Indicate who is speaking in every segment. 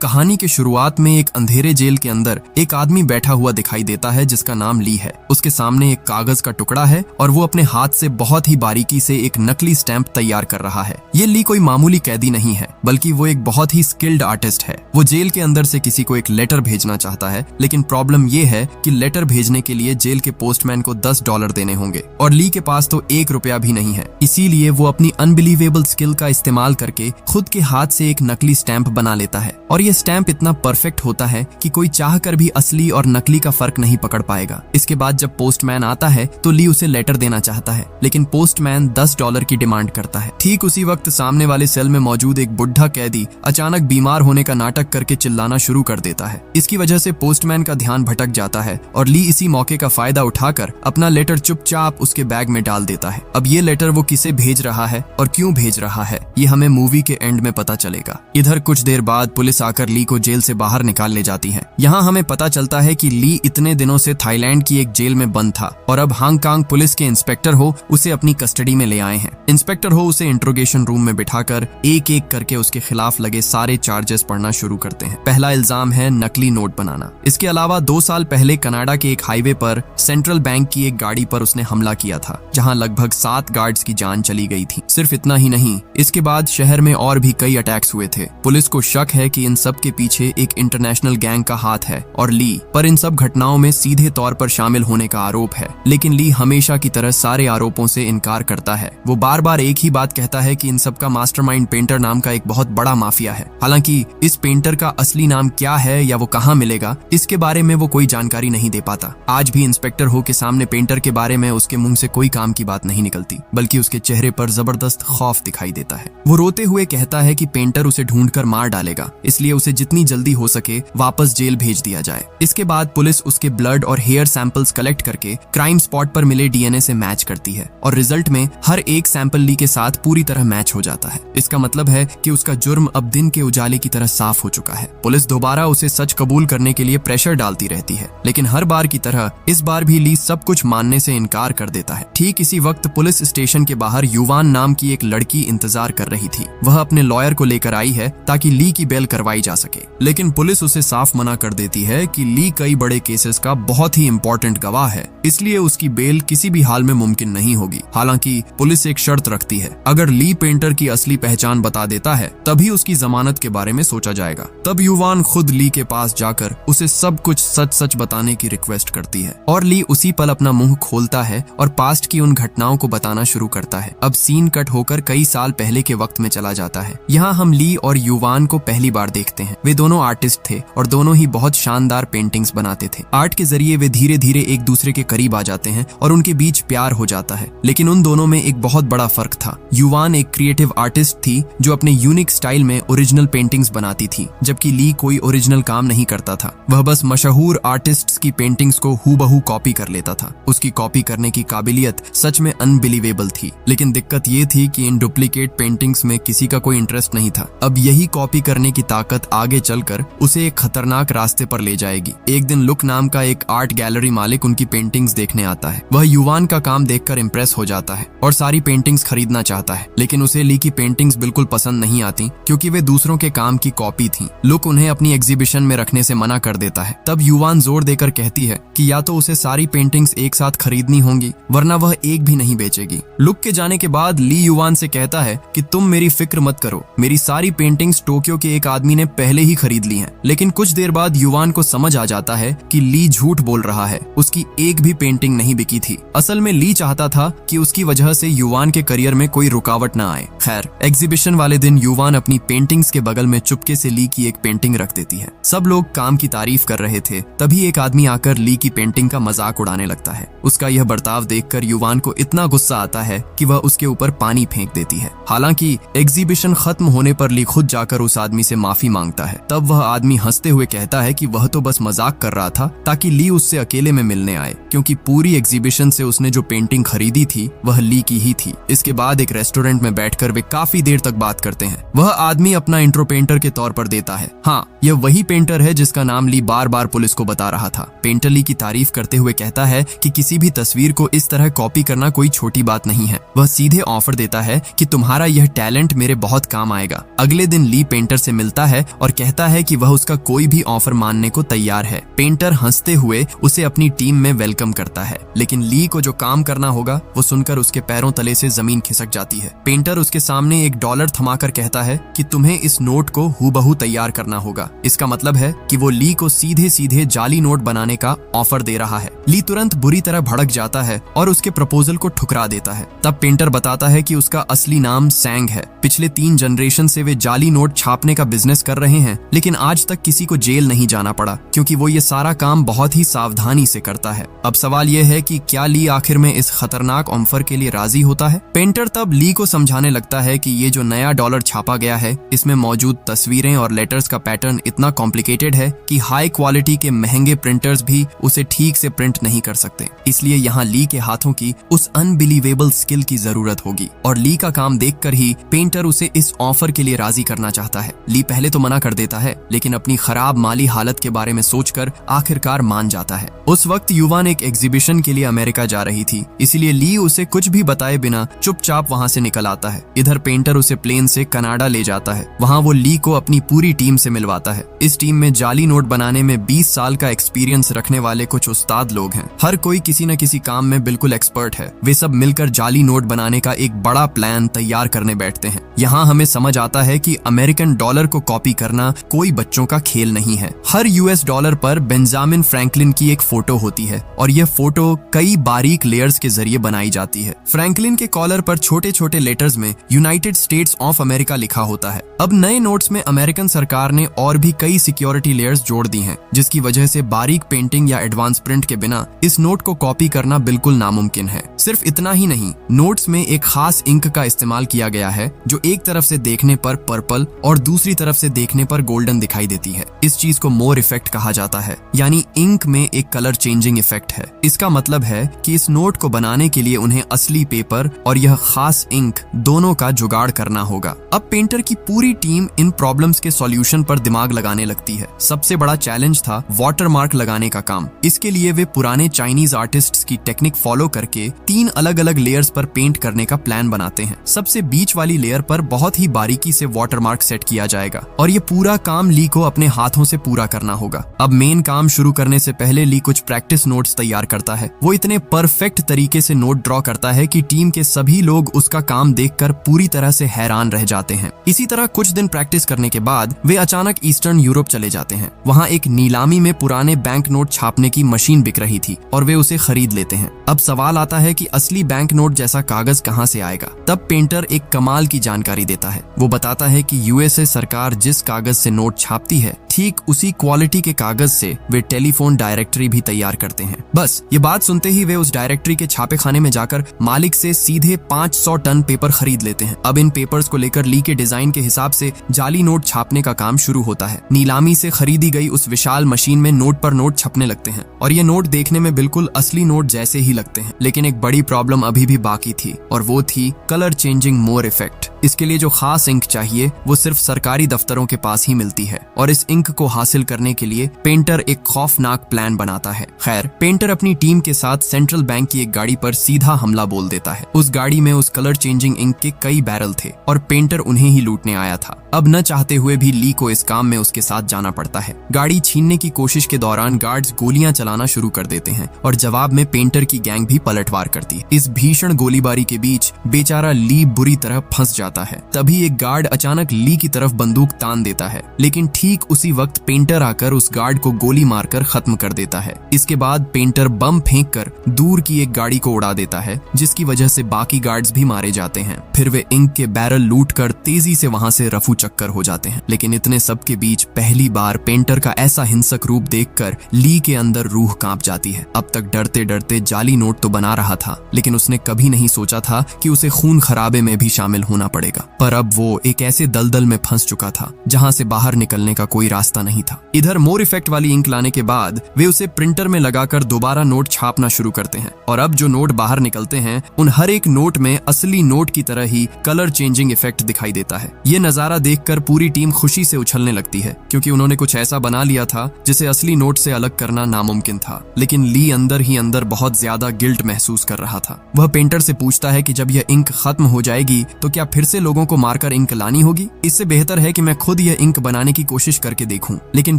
Speaker 1: कहानी के शुरुआत में एक अंधेरे जेल के अंदर एक आदमी बैठा हुआ दिखाई देता है जिसका नाम ली है। उसके सामने एक कागज का टुकड़ा है और वो अपने हाथ से बहुत ही बारीकी से एक नकली स्टैंप तैयार कर रहा है। ये ली कोई मामूली कैदी नहीं है, बल्कि वो एक बहुत ही स्किल्ड आर्टिस्ट है। वो जेल के अंदर से किसी को एक लेटर भेजना चाहता है, लेकिन प्रॉब्लम ये है कि लेटर भेजने के लिए जेल के पोस्टमैन को $10 देने होंगे और ली के पास तो $1 भी नहीं है। इसीलिए वो अपनी अनबिलीवेबल स्किल का इस्तेमाल करके खुद के हाथ से एक नकली स्टैंप बना लेता है और ये स्टैंप इतना परफेक्ट होता है कि कोई चाह कर भी असली और नकली का फर्क नहीं पकड़ पाएगा। इसके बाद जब पोस्टमैन आता है तो ली उसे लेटर देना चाहता है, लेकिन पोस्टमैन $10 की डिमांड करता है। ठीक उसी वक्त सामने वाले सेल में मौजूद एक बुढ़ा कैदी अचानक बीमार होने का नाटक करके चिल्लाना शुरू कर देता है। इसकी वजह से पोस्टमैन का ध्यान भटक जाता है और ली इसी मौके का फायदा उठाकर अपना लेटर चुपचाप उसके बैग में डाल देता है। अब ये लेटर वो किसे भेज रहा है और क्यों भेज रहा है, ये हमें मूवी के एंड में पता चलेगा। इधर कुछ देर बाद पुलिस आकर ली को जेल से बाहर निकाल ले जाती है। यहाँ हमें पता चलता है कि ली इतने दिनों से थाईलैंड की एक जेल में बंद था और अब हांगकांग पुलिस के इंस्पेक्टर हो उसे अपनी कस्टडी में ले आए हैं। इंस्पेक्टर हो उसे इंट्रोगेशन रूम में बिठाकर एक एक करके उसके खिलाफ लगे सारे चार्जेस पढ़ना शुरू करते हैं। पहला इल्जाम है नकली नोट बनाना। इसके अलावा 2 साल पहले कनाडा के एक हाईवे पर सेंट्रल बैंक की एक गाड़ी पर उसने हमला किया था, जहाँ लगभग 7 गार्ड्स की जान चली गई थी। सिर्फ इतना ही नहीं, इसके बाद शहर में और भी कई अटैक्स हुए थे। पुलिस को शक है कि इन सब के पीछे एक इंटरनेशनल गैंग का हाथ है और ली पर इन सब घटनाओं में सीधे तौर पर शामिल होने का आरोप है। लेकिन ली हमेशा की तरह सारे आरोपों से इनकार करता है। वो बार बार एक ही बात कहता है कि इन सब का मास्टरमाइंड पेंटर नाम का एक बहुत बड़ा माफिया है। हालांकि इस पेंटर का असली नाम क्या है या वो कहाँ मिलेगा, इसके बारे में वो कोई जानकारी नहीं दे पाता। आज भी इंस्पेक्टर हो के सामने पेंटर के बारे में उसके मुंह से कोई काम की बात नहीं निकलती, बल्कि उसके चेहरे पर जबरदस्त खौफ दिखाई देता है। वो रोते हुए कहता है कि पेंटर उसे ढूंढकर मार डालेगा, इसलिए उसे जितनी जल्दी हो सके वापस जेल भेज दिया जाए। इसके बाद पुलिस उसके ब्लड और हेयर सैंपल्स कलेक्ट करके क्राइम स्पॉट पर मिले डीएनए से मैच करती है और रिजल्ट में हर एक सैंपल ली के साथ पूरी तरह मैच हो जाता है। इसका मतलब है कि उसका जुर्म अब दिन के उजाले की तरह साफ हो चुका है। पुलिस दोबारा उसे सच कबूल करने के लिए प्रेशर डालती रहती है, लेकिन हर बार की तरह इस बार भी ली सब कुछ मानने से इनकार कर देता है। ठीक इसी वक्त पुलिस स्टेशन के बाहर युवान नाम की एक लड़की इंतजार कर रही थी। वह अपने लॉयर को लेकर आई है ताकि ली की बेल करवाई जा सके, लेकिन पुलिस उसे साफ मना कर देती है कि ली कई बड़े केसेस का बहुत ही इंपॉर्टेंट गवाह है, इसलिए उसकी बेल किसी भी हाल में मुमकिन नहीं होगी। हालांकि पुलिस एक शर्त रखती है, अगर ली पेंटर की असली पहचान बता देता है तभी उसकी जमानत के बारे में सोचा जाएगा। तब युवान खुद ली के पास जाकर उसे सब कुछ सच सच बताने की रिक्वेस्ट करती है और ली उसी पल अपना मुंह खोलता है और पास्ट की उन घटनाओं को बताना शुरू करता है। अब सीन कट होकर कई साल पहले के वक्त में चला जाता है। यहाँ हम ली और युवान को पहली बार देखते हैं। वे दोनों आर्टिस्ट थे और दोनों ही बहुत शानदार पेंटिंग्स बनाते थे। आर्ट के जरिए वे धीरे धीरे एक दूसरे के करीब आ जाते हैं और उनके बीच प्यार हो जाता है। लेकिन उन दोनों में एक बहुत बड़ा फर्क था। युवान एक क्रिएटिव आर्टिस्ट थी जो अपने यूनिक स्टाइल में ओरिजिनल पेंटिंग्स बनाती थी, जबकि ली कोई ओरिजिनल काम नहीं करता था। वह बस मशहूर आर्टिस्ट्स की पेंटिंग्स को हूबहू कॉपी कर लेता था। उसकी कॉपी करने की काबिलियत सच में अनबिलीवेबल थी, लेकिन दिक्कत ये थी कि इन डुप्लीकेट पेंटिंग्स में किसी का कोई इंटरेस्ट नहीं था। अब यही कॉपी करने की ताकत आगे चलकर उसे एक खतरनाक रास्ते पर ले जाएगी। एक दिन लुक नाम का एक आर्ट गैलरी मालिक उनकी पेंटिंग्स देखने आता है। वह युवान का काम देखकर इम्प्रेस हो जाता है और सारी पेंटिंग्स खरीदना चाहता है, लेकिन उसे ली की पेंटिंग्स बिल्कुल पसंद नहीं आती क्योंकि वे दूसरों के काम की कॉपी थी। लुक उन्हें अपनी एग्जीबिशन में रखने से मना कर देता है। तब युवान जोर देकर कहती है कि या तो उसे सारी पेंटिंग्स एक साथ खरीदनी होंगी वरना वह एक भी नहीं बेचेगी। लुक के जाने के बाद ली युवान से कहता है कि तुम मेरी फिक्र मत करो, मेरी सारी पेंटिंग्स टोक्यो के एक आदमी ने पहले ही खरीद ली हैं। लेकिन कुछ देर बाद युवान को समझ आ जाता है कि ली झूठ बोल रहा है, उसकी एक भी पेंटिंग नहीं बिकी थी। असल में ली चाहता था कि उसकी वजह से युवान के करियर में कोई रुकावट न आए। खैर, एग्जीबिशन वाले दिन युवान अपनी पेंटिंग्स के बगल में चुपके से ली की एक पेंटिंग रख देती है। सब लोग काम की तारीफ कर रहे थे, तभी एक आदमी आकर ली की पेंटिंग का मजाक उड़ाने लगता है। उसका यह बर्ताव देखकर युवान को इतना गुस्सा आता है कि वह उसके ऊपर पानी फेंक देती है। हालांकि एग्जीबिशन खत्म होने पर ली खुद जाकर उस आदमी से माफी मांगता है। तब वह आदमी हंसते हुए कहता है कि वह तो बस मजाक कर रहा था ताकि ली उससे अकेले में मिलने आए, क्योंकि पूरी एग्जीबिशन से उसने जो पेंटिंग खरीदी थी वह ली की ही थी। इसके बाद एक रेस्टोरेंट में बैठकर वे काफी देर तक बात करते हैं। वह आदमी अपना इंट्रो पेंटर के तौर पर देता है। हाँ, यह वही पेंटर है जिसका नाम ली बार बार पुलिस को बता रहा था। पेंटर ली की तारीफ करते हुए कहता है कि किसी भी तस्वीर को इस तरह कॉपी करना कोई छोटी बात नहीं है। वह सीधे ऑफर देता है कि तुम्हारा यह टैलेंट मेरे बहुत काम आएगा। अगले दिन ली पेंटर से मिलता है और कहता है कि वह उसका कोई भी ऑफर मानने को तैयार है। पेंटर हंसते हुए उसे अपनी टीम में वेलकम करता है, लेकिन ली को जो काम करना होगा वो सुनकर उसके पैरों तले से जमीन खिसक जाती है। पेंटर उसके सामने $1 थमाकर कहता है कि तुम्हें इस नोट को हूबहू तैयार करना होगा। इसका मतलब है कि वो ली को सीधे सीधे जाली नोट बनाने का ऑफर दे रहा है। ली तुरंत बुरी तरह भड़क जाता है और उसके प्रपोजल को ठुकरा देता है। तब पेंटर बताता है कि उसका असली नाम सैंग है। पिछले 3 जनरेशन से वे जाली नोट छापने का बिजनेस कर रहे हैं, लेकिन आज तक किसी को जेल नहीं जाना पड़ा क्योंकि वो ये सारा काम बहुत ही सावधानी से करता है। अब सवाल ये है कि क्या ली आखिर में इस खतरनाक ऑफर के लिए राजी होता है? पेंटर तब ली को समझाने लगता है कि ये जो नया डॉलर छापा गया है इसमें मौजूद तस्वीरें और लेटर्स का पैटर्न इतना कॉम्प्लिकेटेड है कि हाई क्वालिटी के महंगे प्रिंटर्स भी उसे ठीक से प्रिंट नहीं कर सकते। इसलिए यहाँ ली के हाथों की उस अनबिलीवेबल स्किल की जरूरत होगी और ली का काम देखकर ही पेंटर उसे इस ऑफर के लिए राजी करना चाहता है। ली पहले तो मना कर देता है, लेकिन अपनी खराब माली हालत के बारे में सोचकर आखिरकार मान जाता है। उस वक्त युवान एक एग्जीबिशन के लिए अमेरिका जा रही थी, इसीलिए ली उसे कुछ भी बताए बिना चुपचाप वहाँ से निकल आता है। इधर पेंटर उसे प्लेन से कनाडा ले जाता है। वहाँ वो ली को अपनी पूरी टीम से मिलवाता है। इस टीम में जाली नोट बनाने में 20 साल का एक्सपीरियंस रखने वाले कुछ उस्ताद लोग हैं। हर कोई किसी न किसी काम में बिल्कुल एक्सपर्ट है। वे सब मिलकर जाली नोट बनाने का एक बड़ा प्लान तैयार करने बैठते हैं। यहाँ हमें समझ आता है कि अमेरिकन डॉलर को कॉपी करना कोई बच्चों का खेल नहीं है। हर US डॉलर पर बेंजामिन फ्रैंकलिन की एक फोटो होती है और यह फोटो कई बारीक लेयर्स के जरिए बनाई जाती है। फ्रैंकलिन के कॉलर पर छोटे छोटे लेटर्स में यूनाइटेड स्टेट्स ऑफ अमेरिका लिखा होता है। अब नए नोट्स में अमेरिकन सरकार ने और भी कई सिक्योरिटी लेयर्स जोड़ दी हैं, जिसकी वजह से बारीक पेंटिंग या एडवांस प्रिंट के बिना इस नोट को कॉपी करना बिल्कुल नामुमकिन है। सिर्फ इतना ही नहीं, नोट्स में एक खास इंक का इस्तेमाल किया गया है जो एक तरफ से देखने पर पर्पल और दूसरी तरफ से देखने पर गोल्डन दिखाई देती है। इस चीज को मोर इफेक्ट कहा जाता है, यानी इंक में एक कलर चेंजिंग इफेक्ट है। इसका मतलब है कि इस नोट को बनाने के लिए उन्हें असली पेपर और यह खास इंक दोनों का जुगाड़ करना होगा। अब पेंटर की पूरी टीम इन प्रॉब्लम्स के सॉल्यूशन पर दिमाग लगाने लगती है। सबसे बड़ा चैलेंज था वाटरमार्क लगाने का काम। इसके लिए वे पुराने चाइनीज आर्टिस्ट्स की टेक्निक फॉलो करके 3 अलग अलग लेयर्स पर पेंट करने का प्लान बनाते हैं। सबसे बीच वाली लेयर पर बहुत ही बारीकी से वाटरमार्क सेट किया जाएगा और ये पूरा काम ली को अपने हाथों से पूरा करना होगा। अब मेन काम शुरू करने से पहले ली कुछ प्रैक्टिस नोट्स तैयार करता है। वो इतने परफेक्ट तरीके से नोट ड्रॉ करता है कि टीम के सभी लोग उसका काम देखकर पूरी तरह से हैरान रह जाते हैं। इसी तरह कुछ दिन प्रैक्टिस करने के बाद वे अचानक ईस्टर्न यूरोप चले जाते हैं। वहाँ एक नीलामी में पुराने बैंक नोट छापने की मशीन बिक रही थी और वे उसे खरीद लेते हैं। अब सवाल आता है कि असली बैंक नोट जैसा कागज कहाँ से आएगा। तब पेंटर एक कमाल की जानकारी देता है। वो बताता है कि USA सरकार जिस कागज से नोट छापती है, ठीक उसी क्वालिटी के कागज से वे टेलीफोन डायरेक्टरी भी तैयार करते हैं। बस ये बात सुनते ही वे उस डायरेक्टरी के छापे खाने में जाकर मालिक से सीधे 500 टन पेपर खरीद लेते हैं। अब इन पेपर्स को लेकर ली के डिजाइन के हिसाब से जाली नोट छापने का काम शुरू होता है। नीलामी से खरीदी गई उस विशाल मशीन में नोट पर नोट छपने लगते हैं और ये नोट देखने में बिल्कुल असली नोट जैसे ही लगते हैं। लेकिन एक बड़ी प्रॉब्लम अभी भी बाकी थी और वो थी कलर चेंजिंग मोर इफेक्ट। इसके लिए जो खास इंक चाहिए वो सिर्फ सरकारी दफ्तरों के पास ही मिलती है और इस इंक को हासिल करने के लिए पेंटर एक खौफनाक प्लान बनाता है। खैर, पेंटर अपनी टीम के साथ सेंट्रल बैंक की एक गाड़ी पर सीधा हमला बोल देता है। उस गाड़ी में उस कलर चेंजिंग इंक के कई बैरल थे और पेंटर उन्हें ही लूटने आया था। अब न चाहते हुए भी ली को इस काम में उसके साथ जाना पड़ता है। गाड़ी छीनने की कोशिश के दौरान गार्ड्स गोलियां चलाना शुरू कर देते हैं और जवाब में पेंटर की गैंग भी पलटवार करती है। इस भीषण गोलीबारी के बीच बेचारा ली बुरी तरह फंस जाता है। तभी एक गार्ड अचानक ली की तरफ बंदूक तान देता है, लेकिन ठीक उसी वक्त पेंटर आकर उस गार्ड को गोली मारकर खत्म कर देता है। इसके बाद पेंटर बम फेंककर दूर की एक गाड़ी को उड़ा देता है, जिसकी वजह से बाकी गार्ड्स भी मारे जाते हैं। फिर वे इंक के बैरल लूटकर तेजी से वहां से रफू चक्कर हो जाते हैं। लेकिन इतने सब के बीच पहली बार पेंटर का ऐसा हिंसक रूप देखकर ली के अंदर रूह कांप जाती है। अब तक डरते डरते जाली नोट तो बना रहा था, लेकिन उसने कभी नहीं सोचा था कि उसे खून खराबे में भी शामिल होना पड़ेगा। पर अब वो एक ऐसे दलदल में फंस चुका था जहां से बाहर निकलने का कोई रास्ता रास्ता नहीं था। इधर मोर इफेक्ट वाली इंक लाने के बाद वे उसे प्रिंटर में लगाकर दोबारा नोट छापना शुरू करते हैं और अब जो नोट बाहर निकलते हैं उन हर एक नोट में असली नोट की तरह ही कलर चेंजिंग इफेक्ट दिखाई देता है। ये नजारा देखकर पूरी टीम खुशी से उछलने लगती है क्योंकि उन्होंने कुछ ऐसा बना लिया था जिसे असली नोट से अलग करना नामुमकिन था। लेकिन ली अंदर ही अंदर बहुत ज्यादा गिल्ट महसूस कर रहा था। वह पेंटर से पूछता है कि जब यह इंक खत्म हो जाएगी तो क्या फिर से लोगों को मारकर इंक लानी होगी? इससे बेहतर है कि मैं खुद यह इंक बनाने की कोशिश करके देखूं। लेकिन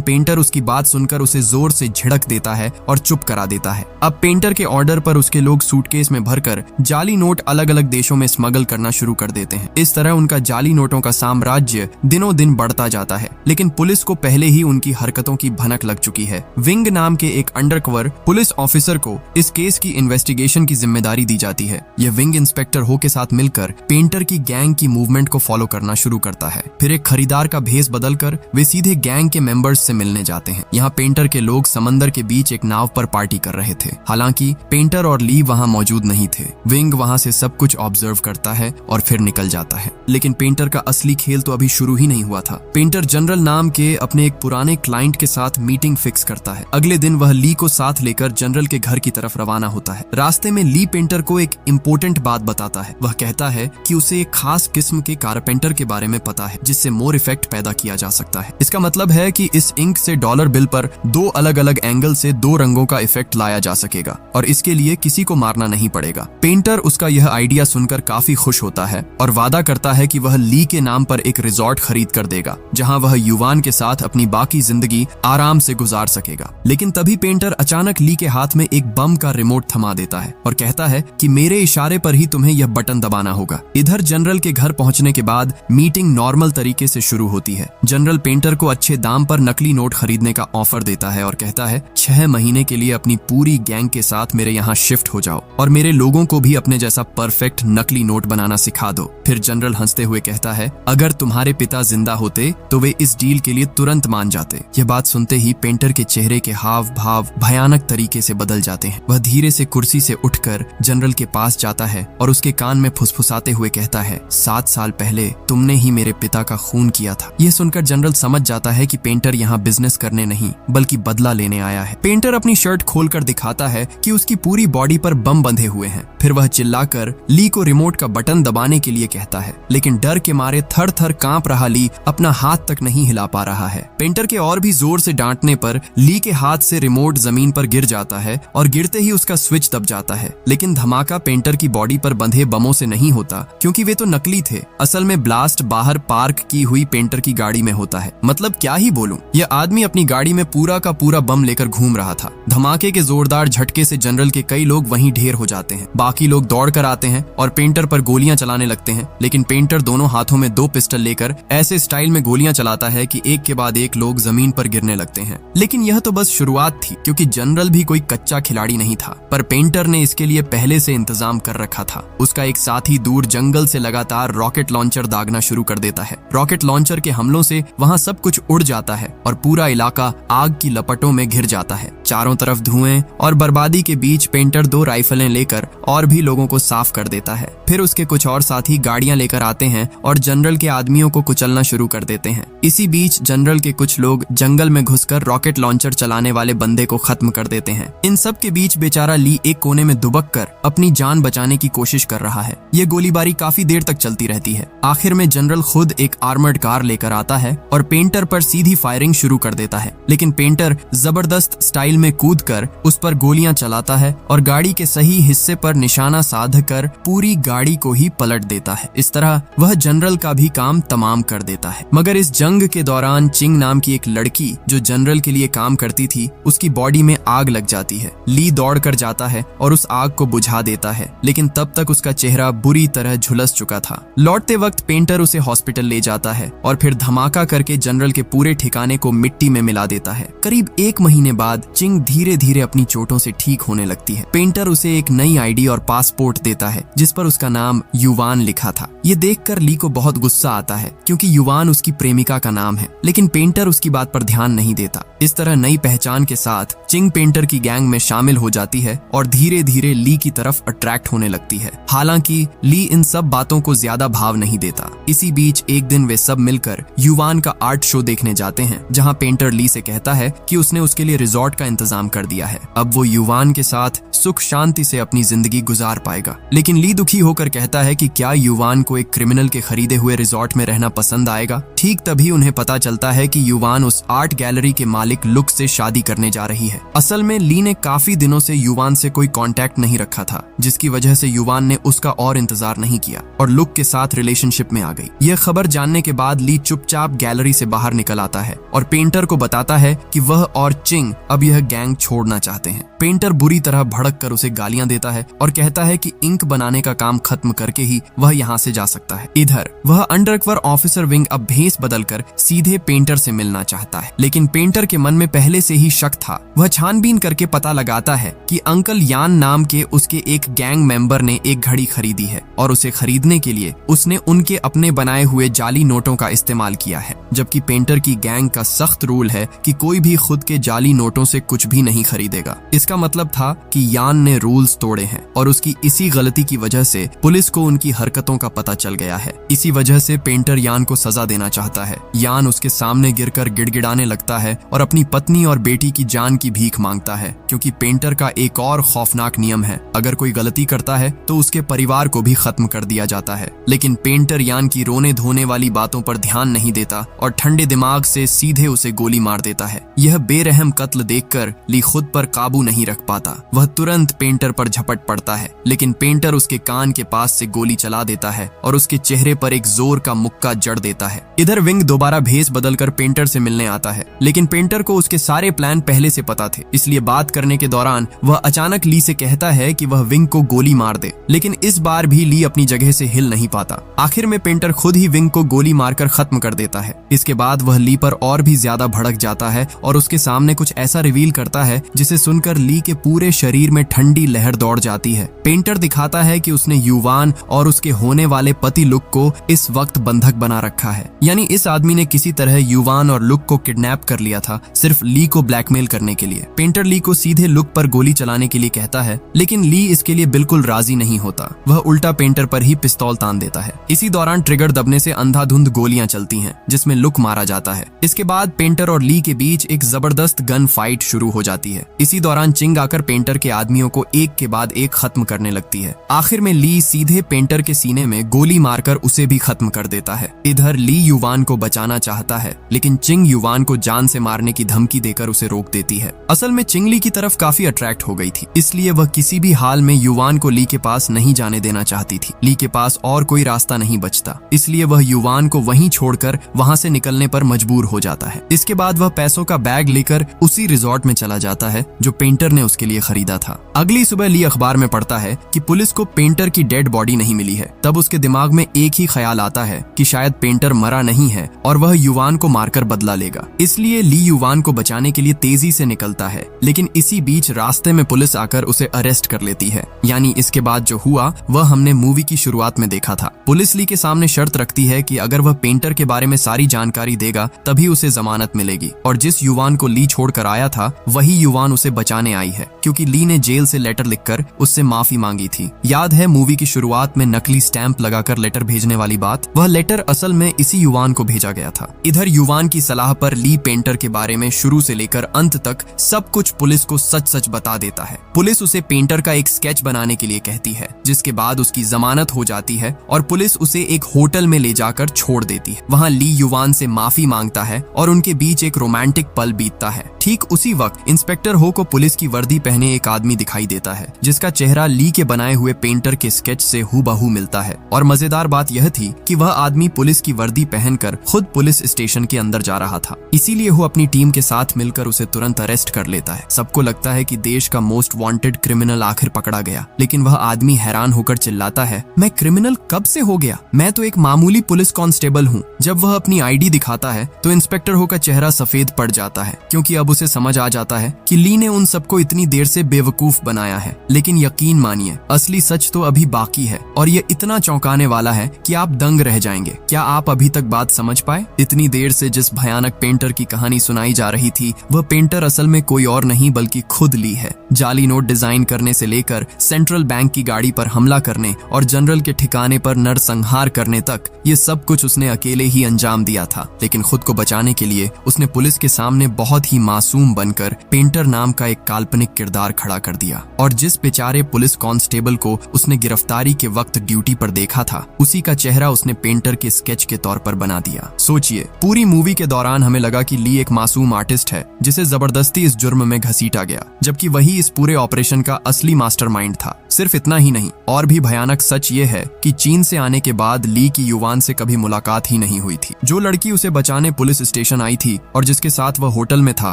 Speaker 1: पेंटर उसकी बात सुनकर उसे जोर से झिड़क देता है और चुप करा देता है। अब पेंटर के ऑर्डर पर उसके लोग सूटकेस में भरकर जाली नोट अलग अलग देशों में स्मगल करना शुरू कर देते हैं। इस तरह उनका जाली नोटों का साम्राज्य दिनों दिन बढ़ता जाता है। लेकिन पुलिस को पहले ही उनकी हरकतों की भनक लग चुकी है। विंग नाम के एक अंडरकवर पुलिस ऑफिसर को इस केस की इन्वेस्टिगेशन की जिम्मेदारी दी जाती है। यह विंग इंस्पेक्टर हो के साथ मिलकर पेंटर की गैंग की मूवमेंट को फॉलो करना शुरू करता है। फिर एक खरीदार का भेस बदलकर वे सीधे गैंग के मेंबर्स से मिलने जाते हैं। यहाँ पेंटर के लोग समंदर के बीच एक नाव पर पार्टी कर रहे थे। हालांकि पेंटर और ली वहाँ मौजूद नहीं थे। विंग वहाँ से सब कुछ ऑब्जर्व करता है और फिर निकल जाता है। लेकिन पेंटर का असली खेल तो अभी शुरू ही नहीं हुआ था। पेंटर जनरल नाम के अपने एक पुराने क्लाइंट के साथ मीटिंग फिक्स करता है। अगले दिन वह ली को साथ लेकर जनरल के घर की तरफ रवाना होता है। रास्ते में ली पेंटर को एक इम्पोर्टेंट बात बताता है। वह कहता है कि उसे एक खास किस्म के कारपेंटर के बारे में पता है जिससे मोर इफेक्ट पैदा किया जा सकता है। इसका मतलब है कि इस इंक से डॉलर बिल पर दो अलग अलग एंगल से दो रंगों का इफेक्ट लाया जा सकेगा और इसके लिए किसी को मारना नहीं पड़ेगा। पेंटर उसका यह आइडिया सुनकर काफी खुश होता है और वादा करता है कि वह ली के नाम पर एक रिजॉर्ट खरीद कर देगा जहां वह युवान के साथ अपनी बाकी जिंदगी आराम से गुजार सकेगा। लेकिन तभी पेंटर अचानक ली के हाथ में एक बम का रिमोट थमा देता है और कहता है कि मेरे इशारे पर ही तुम्हें यह बटन दबाना होगा। इधर जनरल के घर पहुंचने के बाद मीटिंग नॉर्मल तरीके से शुरू होती है। जनरल पेंटर को अच्छे दाम पर नकली नोट खरीदने का ऑफर देता है और कहता है 6 महीने के लिए अपनी पूरी गैंग के साथ मेरे यहाँ शिफ्ट हो जाओ और मेरे लोगों को भी अपने जैसा परफेक्ट नकली नोट बनाना सिखा दो। फिर जनरल हंसते हुए कहता है अगर तुम्हारे पिता जिंदा होते तो वे इस डील के लिए तुरंत मान जाते। यह बात सुनते ही पेंटर के चेहरे के हाव भाव भयानक तरीके से बदल जाते हैं। वह धीरे से कुर्सी से उठकर जनरल के पास जाता है और उसके कान में फुसफुसाते हुए कहता है 7 साल पहले तुमने ही मेरे पिता का खून किया था। यह सुनकर जनरल समझ जाता है कि पेंटर यहाँ बिजनेस करने नहीं बल्कि बदला लेने आया है। पेंटर अपनी शर्ट खोलकर दिखाता है कि उसकी पूरी बॉडी पर बम बंधे हुए हैं। फिर वह चिल्लाकर ली को रिमोट का बटन दबाने के लिए कहता है, लेकिन डर के मारे थर थर कांप रहा ली अपना हाथ तक नहीं हिला पा रहा है। पेंटर के और भी जोर से डांटने पर ली के हाथ से रिमोट जमीन पर गिर जाता है और गिरते ही उसका स्विच दब जाता है। लेकिन धमाका पेंटर की बॉडी पर बंधे बमों से नहीं होता क्योंकि वे तो नकली थे। असल में ब्लास्ट बाहर पार्क की हुई पेंटर की गाड़ी में होता है। मतलब क्या ही बोलूं, यह आदमी अपनी गाड़ी में पूरा का पूरा बम लेकर घूम रहा था। धमाके के जोरदार झटके से जनरल के कई लोग वहीं ढेर हो जाते हैं। बाकी लोग दौड़ कर आते हैं और पेंटर पर गोलियां चलाने लगते हैं। लेकिन पेंटर दोनों हाथों में 2 पिस्टल लेकर ऐसे स्टाइल में गोलियां चलाता है कि एक के बाद एक लोग जमीन पर गिरने लगते हैं। लेकिन यह तो बस शुरुआत थी क्योंकि जनरल भी कोई कच्चा खिलाड़ी नहीं था, पर पेंटर ने इसके लिए पहले से इंतजाम कर रखा था। उसका एक साथी दूर जंगल से लगातार रॉकेट लॉन्चर दागना शुरू कर देता है। रॉकेट लॉन्चर के हमलों से वहां सब कुछ उड़ जाता है और पूरा इलाका आग की लपटों में घिर जाता है। चारों तरफ धुएं और बर्बादी के बीच पेंटर 2 राइफलें लेकर और भी लोगों को साफ कर देता है। फिर उसके कुछ और साथी गाड़ियां लेकर आते हैं और जनरल के आदमियों को कुचलना शुरू कर देते हैं। इसी बीच जनरल के कुछ लोग जंगल में घुसकर रॉकेट लॉन्चर चलाने वाले बंदे को खत्म कर देते हैं। इन सब के बीच बेचारा ली एक कोने में दुबक कर अपनी जान बचाने की कोशिश कर रहा है। ये गोलीबारी काफी देर तक चलती रहती है। आखिर में जनरल खुद एक आर्मर्ड कार लेकर आता है और पेंटर पर सीधी फायरिंग शुरू कर देता है। लेकिन पेंटर जबरदस्त स्टाइल में कूदकर उस पर गोलियां चलाता है और गाड़ी के सही हिस्से पर निशाना साध कर पूरी गाड़ी को ही पलट देता है। इस तरह वह जनरल का भी काम तमाम कर देता है। मगर इस जंग के दौरान चिंग नाम की एक लड़की जो जनरल के लिए काम करती थी, उसकी बॉडी में आग लग जाती है। ली दौड़ कर जाता है और उस आग को बुझा देता है, लेकिन तब तक उसका चेहरा बुरी तरह झुलस चुका था। लौटते वक्त पेंटर उसे हॉस्पिटल ले जाता है और फिर धमाका करके जनरल के पूरे ठिकाने को मिट्टी में मिला देता है। करीब 1 महीने बाद चिंग धीरे धीरे अपनी चोटों से ठीक होने लगती है। पेंटर उसे एक नई आईडी और पासपोर्ट देता है जिस पर उसका नाम युवान लिखा था। ये देखकर ली को बहुत गुस्सा आता है क्योंकि युवान उसकी प्रेमिका का नाम है, लेकिन पेंटर उसकी बात पर ध्यान नहीं देता। इस तरह नई पहचान के साथ चिंग पेंटर की गैंग में शामिल हो जाती है और धीरे धीरे ली की तरफ अट्रैक्ट होने लगती है। हालांकि ली इन सब बातों को ज्यादा भाव नहीं देता। इसी बीच एक दिन वे सब मिलकर युवान का आर्ट शो देखने जाते हैं, जहां पेंटर ली से कहता है कि उसने उसके लिए रिजॉर्ट का इंतजाम कर दिया है। अब वो युवान के साथ सुख शांति से अपनी जिंदगी गुजार पाएगा। लेकिन ली दुखी होकर कहता है कि क्या युवान को एक क्रिमिनल के खरीदे हुए रिजॉर्ट में रहना पसंद आएगा। ठीक तभी उन्हें पता चलता है कि युवान उस आर्ट गैलरी के मालिक लुक से शादी करने जा रही है। असल में ली ने काफी दिनों से युवान से कोई कांटेक्ट नहीं रखा था, जिसकी वजह से युवान ने उसका और इंतजार नहीं किया और लुक के साथ रिलेशनशिप में आ गई। यह खबर जानने के बाद ली चुपचाप गैलरी से बाहर निकल आता है और पेंटर को बताता है कि वह और चिंग अब यह गैंग छोड़ना चाहते हैं। पेंटर बुरी तरह भड़क कर उसे गालियां देता है और कहता है कि इंक बनाने का काम खत्म करके ही वह यहाँ से जा सकता है। इधर वह अंडरकवर ऑफिसर विंग अब भेस बदलकर सीधे पेंटर से मिलना चाहता है, लेकिन पेंटर के मन में पहले से ही शक था। वह छानबीन करके पता लगाता है कि अंकल यान नाम के उसके एक गैंग मेंबर ने एक घड़ी खरीदी है और उसे खरीदने के लिए उसने उनके अपने बनाए हुए जाली नोटों का इस्तेमाल किया है, जबकि पेंटर की गैंग का सख्त रूल है कि कोई भी खुद के जाली नोटों से कुछ भी नहीं खरीदेगा। इसका मतलब था कि यान ने रूल्स तोड़े हैं और उसकी इसी गलती की वजह से पुलिस को उनकी हरकतों का पता चल गया है। इसी वजह से पेंटर यान को सजा देना चाहता है। यान उसके सामने गिरकर गिड़गिड़ाने लगता है और अपनी पत्नी और बेटी की जान की भीख मांगता है, क्योंकि पेंटर का एक और खौफनाक नियम है, अगर कोई गलती करता है तो उसके परिवार को भी खत्म कर दिया जाता है। लेकिन पेंटर यान की रोने धोने वाली बातों पर ध्यान नहीं देता और ठंडे दिमाग से सीधे उसे गोली मार देता है। यह बेरहम कत्ल देखकर ली खुद पर काबू नहीं रख पाता। वह तुरंत पेंटर पर झपट पड़ता है, लेकिन पेंटर उसके कान के पास से गोली चला देता है और उसके चेहरे पर एक जोर का मुक्का जड़ देता है। इधर विंग दोबारा भेस बदलकर पेंटर से मिलने आता है, लेकिन पेंटर को उसके सारे प्लान पहले से पता थे, इसलिए बात करने के दौरान वह अचानक ली से कहता है कि वह विंग को गोली मार दे। लेकिन इस बार भी ली अपनी जगह से हिल नहीं पाता। आखिर में पेंटर खुद ही विंग को गोली मारकर खत्म कर देता है। इसके बाद वह ली पर और भी ज्यादा भड़क जाता है और उसके सामने कुछ ऐसा रिवील करता है जिसे सुनकर ली के पूरे शरीर में ठंडी लहर दौड़ जाती है। पेंटर दिखाता है कि उसने युवान और उसके होने वाले पति लुक को इस वक्त बंधक बना रखा है, यानी इस आदमी ने किसी तरह युवान और लुक को किडनैप कर लिया था, सिर्फ ली को ब्लैकमेल करने के लिए। पेंटर ली को सीधे लुक पर गोली चलाने के लिए कहता है, लेकिन ली इसके लिए बिल्कुल राजी नहीं होता। वह उल्टा पेंटर पर ही पिस्तौल तान देता है। इसी दौरान ट्रिगर दबने से अंधाधुंध गोलियां चलती हैं, जिसमें लुक मारा जाता है। इसके बाद पेंटर और ली के बीच एक जबरदस्त गन फाइट शुरू हो जाती है। इसी दौरान चिंग आकर पेंटर के आदमियों को एक के बाद एक खत्म करने लगती है। आखिर में ली सीधे पेंटर के सीने में गोली मारकर उसे भी खत्म कर देता है। इधर ली युवान को बचाना चाहता है, लेकिन चिंग युवान को जान से मारने की धमकी देकर उसे रोक देती है। असल में चिंग ली की तरफ काफी अट्रैक्ट हो गई थी, इसलिए वह किसी भी हाल में युवान को ली के पास नहीं जाने देना चाहती थी। ली के पास और कोई रास्ता नहीं बचता, इसलिए वह युवान को वहीं छोड़कर वहां से निकलने पर मजबूर हो जाता है। इसके बाद वह पैसों का बैग लेकर उसी रिजॉर्ट में चला जाता है जो पेंटर ने उसके लिए खरीदा था। अगली सुबह ली अखबार में पढ़ता है कि पुलिस को पेंटर की डेड बॉडी नहीं मिली है। तब उसके दिमाग में एक ही ख्याल आता है कि शायद पेंटर मरा नहीं है और वह युवान को मारकर बदला लेगा। इसलिए ली युवान को बचाने के लिए तेजी से निकलता है, लेकिन इसी बीच रास्ते में पुलिस आकर उसे अरेस्ट कर लेती है। यानी इसके बाद जो हुआ वह हमने मूवी की शुरुआत में देखा था। पुलिस ली के सामने शर्त रखती है कि अगर वह पेंटर के बारे में सारी जानकारी देगा तभी उसे जमानत मिलेगी, और जिस युवान को ली छोड़कर आया था वही युवान उसे बचाने आई है, क्योंकि ली ने जेल से लेटर लिखकर उससे माफी मांगी थी। याद है मूवी की शुरुआत में नकली स्टैंप लगाकर लेटर भेजने वाली बात? वह लेटर असल में इसी युवान को भेजा गया था। इधर युवान की सलाह पर ली पेंटर के बारे में शुरू से लेकर अंत तक सब कुछ पुलिस को सच सच बता देता है। पुलिस उसे पेंटर का एक स्केच बनाने के लिए कहती है, जिसके बाद उसकी जमानत हो जाती है और पुलिस उसे एक होटल में ले जाकर छोड़ देती है। वहाँ ली युवान से माफी मांगता है और उनके बीच एक रोमांटिक पल बीतता है। ठीक उसी वक्त इंस्पेक्टर हो को पुलिस की वर्दी पहने एक आदमी दिखाई देता है, जिसका चेहरा ली के बनाए हुए पेंटर के स्केच से हूबहू मिलता है। और मजेदार बात यह थी कि वह आदमी पुलिस की वर्दी पहनकर खुद पुलिस स्टेशन के अंदर जा रहा था, इसीलिए वो अपनी टीम के साथ मिलकर उसे तुरंत अरेस्ट कर लेता है। सबको लगता है कि देश का मोस्ट वांटेड क्रिमिनल आखिर पकड़ा गया, लेकिन वह आदमी हैरान होकर चिल्लाता है, मैं क्रिमिनल कब से हो गया? मैं तो एक मामूली पुलिस कांस्टेबल हूँ। जब वह अपनी आईडी दिखाता है तो इंस्पेक्टर हो का चेहरा सफेद पड़ जाता है, क्योंकि अब उसे समझ आ जाता है कि ली ने उन सबको इतनी देर से बेवकूफ बनाया है। लेकिन यकीन मानिए, असली सच तो अभी बाकी है और ये इतना चौंकाने वाला है कि आप दंग रह जाएंगे। क्या आप अभी तक बात समझ पाए? इतनी देर से जिस भयानक पेंटर की कहानी सुनाई जा रही थी, वह पेंटर असल में कोई और नहीं बल्कि खुद ली है। जाली नोट डिजाइन करने से लेकर सेंट्रल बैंक की गाड़ी पर हमला करने और जनरल के ठिकाने पर नरसंहार करने तक ये सब कुछ उसने अकेले ही अंजाम दिया था। लेकिन खुद को बचाने के लिए उसने पुलिस के सामने बहुत ही मासूम बनकर पेंटर नाम का एक काल्पनिक किरदार खड़ा कर दिया, और जिस बेचारे पुलिस कांस्टेबल को उसने गिरफ्तारी के वक्त ड्यूटी पर देखा था, उसी का चेहरा उसने पेंटर के स्केच के तौर पर बना दिया। सोचिए, पूरी मूवी के दौरान हमें लगा कि ली एक मासूम आर्टिस्ट है जिसे जबरदस्ती इस जुर्म में घसीटा गया, जबकि वही इस पूरे ऑपरेशन का असली मास्टरमाइंड था। सिर्फ इतना ही नहीं, और भी भयानक सच ये है कि चीन से आने के बाद ली की युवान से कभी मुलाकात ही नहीं हुई थी। जो लड़की उसे बचाने पुलिस स्टेशन आई थी और जिसके साथ वह होटल में था,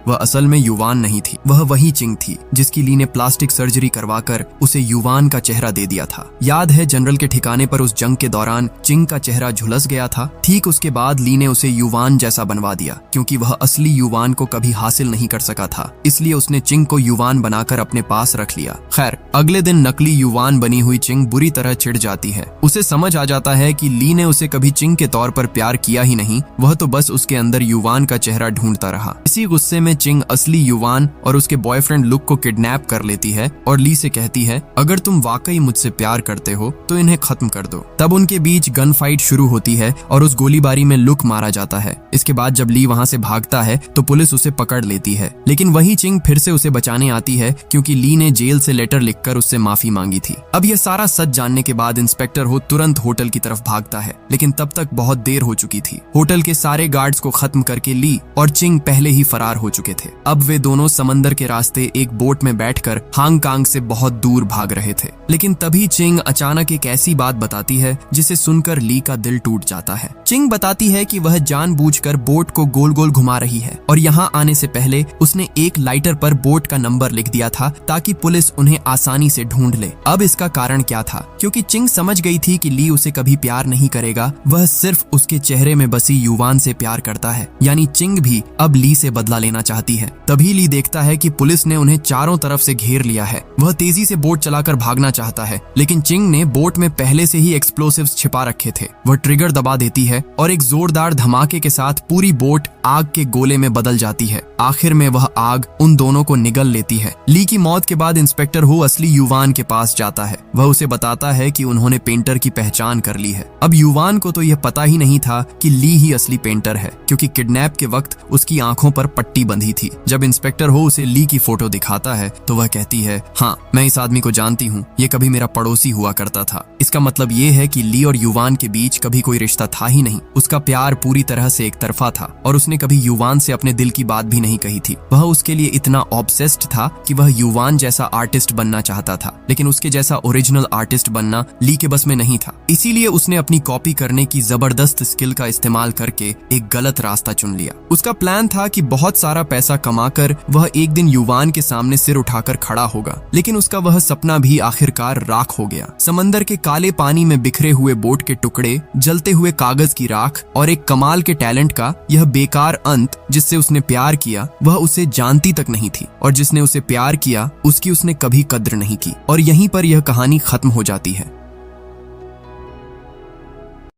Speaker 1: वह असल में युवान नहीं थी, वह वही चिंग थी जिसकी ली ने प्लास्टिक सर्जरी करवाकर उसे युवान का चेहरा दे दिया था। याद है, जनरल के ठिकाने पर उस जंग के दौरान चिंग का चेहरा झुलस गया था। ठीक उसके बाद ली ने उसे युवान जैसा बनवा दिया, क्योंकि वह असली युवान को कभी हासिल नहीं कर सका था, इसलिए उसने चिंग को युवान बनाकर अपने पास रख लिया। खैर, अगले दिन नकली युवान बनी हुई चिंग बुरी तरह चिढ़ जाती है। उसे समझ आ जाता है कि ली ने उसे कभी चिंग के तौर पर प्यार किया ही नहीं, वह तो बस उसके अंदर युवान का चेहरा ढूंढता रहा। इसी गुस्से में चिंग असली युवान और उसके बॉयफ्रेंड लुक को किडनैप कर लेती है और ली से कहती है, अगर तुम वाकई मुझसे प्यार करते हो तो इन्हें खत्म कर दो। तब उनके बीच गन फाइट शुरू होती है और उस गोलीबारी में लुक मारा जाता है। इसके बाद जब ली वहां से भागता है तो पुलिस उसे पकड़ लेती है, लेकिन वही चिंग फिर से उसे बचाने आती है, क्योंकि ली ने जेल से लेटर लिखकर उससे माफी मांगी थी। अब यह सारा सच जानने के बाद इंस्पेक्टर हो तुरंत होटल की तरफ भागता है, लेकिन तब तक बहुत देर हो चुकी थी। होटल के सारे गार्ड्स को खत्म करके ली और चिंग पहले ही फरार हो चुके थे। अब वे दोनों समंदर के रास्ते एक बोट में बैठकर हांगकांग से बहुत दूर भाग रहे थे। लेकिन तभी चिंग अचानक एक ऐसी बात बताती है जिसे सुनकर ली का दिल टूट जाता है। चिंग बताती है कि वह जानबूझकर बोट को गोल गोल घुमा रही है और यहाँ आने से पहले उसने एक लाइटर पर बोट का नंबर लिख दिया था ताकि पुलिस उन्हें आसानी से ढूंढ ले। अब इसका कारण क्या था? क्योंकि चिंग समझ गई थी कि ली उसे कभी प्यार नहीं करेगा, वह सिर्फ उसके चेहरे में बसी युवान से प्यार करता है। यानी चिंग भी अब ली से बदला लेना चाहती है। तभी ली देखता है कि पुलिस ने उन्हें चारों तरफ से घेर लिया है। वह तेजी से बोट चलाकर भागना चाहता है, लेकिन चिंग ने बोट में पहले से ही एक्सप्लोसिव्स छिपा रखे थे। वह ट्रिगर दबा देती है और एक जोरदार धमाके के साथ पूरी बोट आग के गोले में बदल जाती है। आखिर में वह आग उन दोनों को निगल लेती है। ली की मौत के बाद इंस्पेक्टर हो असली युवान के पास जाता है। वह उसे बताता है कि उन्होंने पेंटर की पहचान कर ली है। अब युवान को तो यह पता ही नहीं था कि ली ही असली पेंटर है, क्योंकि किडनैप के वक्त उसकी आंखों पर पट्टी बंधी थी। जब इंस्पेक्टर हो उसे ली की फोटो दिखाता है तो वह कहती है, हाँ, मैं इस आदमी को जानती हूँ, ये कभी मेरा पड़ोसी हुआ करता था। इसका मतलब ये है कि ली और युवान के बीच कभी कोई रिश्ता था ही नहीं। उसका प्यार पूरी तरह से एक तरफा था और उसने कभी युवान से अपने दिल की बात भी नहीं कही थी। वह उसके लिए इतना ऑब्सेस्ड था कि वह युवान जैसा आर्टिस्ट बनना चाहता था, लेकिन उसके जैसा ओरिजिनल आर्टिस्ट बनना ली के बस में नहीं था। इसीलिए उसने अपनी कॉपी करने की जबरदस्त स्किल का इस्तेमाल करके एक गलत रास्ता चुन लिया। उसका प्लान था कि बहुत सारा पैसा कमाकर वह एक दिन युवान के सामने सिर उठाकर खड़ा होगा, लेकिन उसका वह सपना भी आखिरकार राख हो गया। समंदर के काले पानी में बिखरे हुए बोट के टुकड़े, जलते हुए कागज की राख और एक कमाल के टैलेंट का यह बेकार अंत, जिससे उसने प्यार किया वह उसे जानती तक नहीं थी, और जिसने उसे प्यार किया उसकी उसने कभी कद्र नहीं की। और यहीं पर यह कहानी खत्म हो जाती है।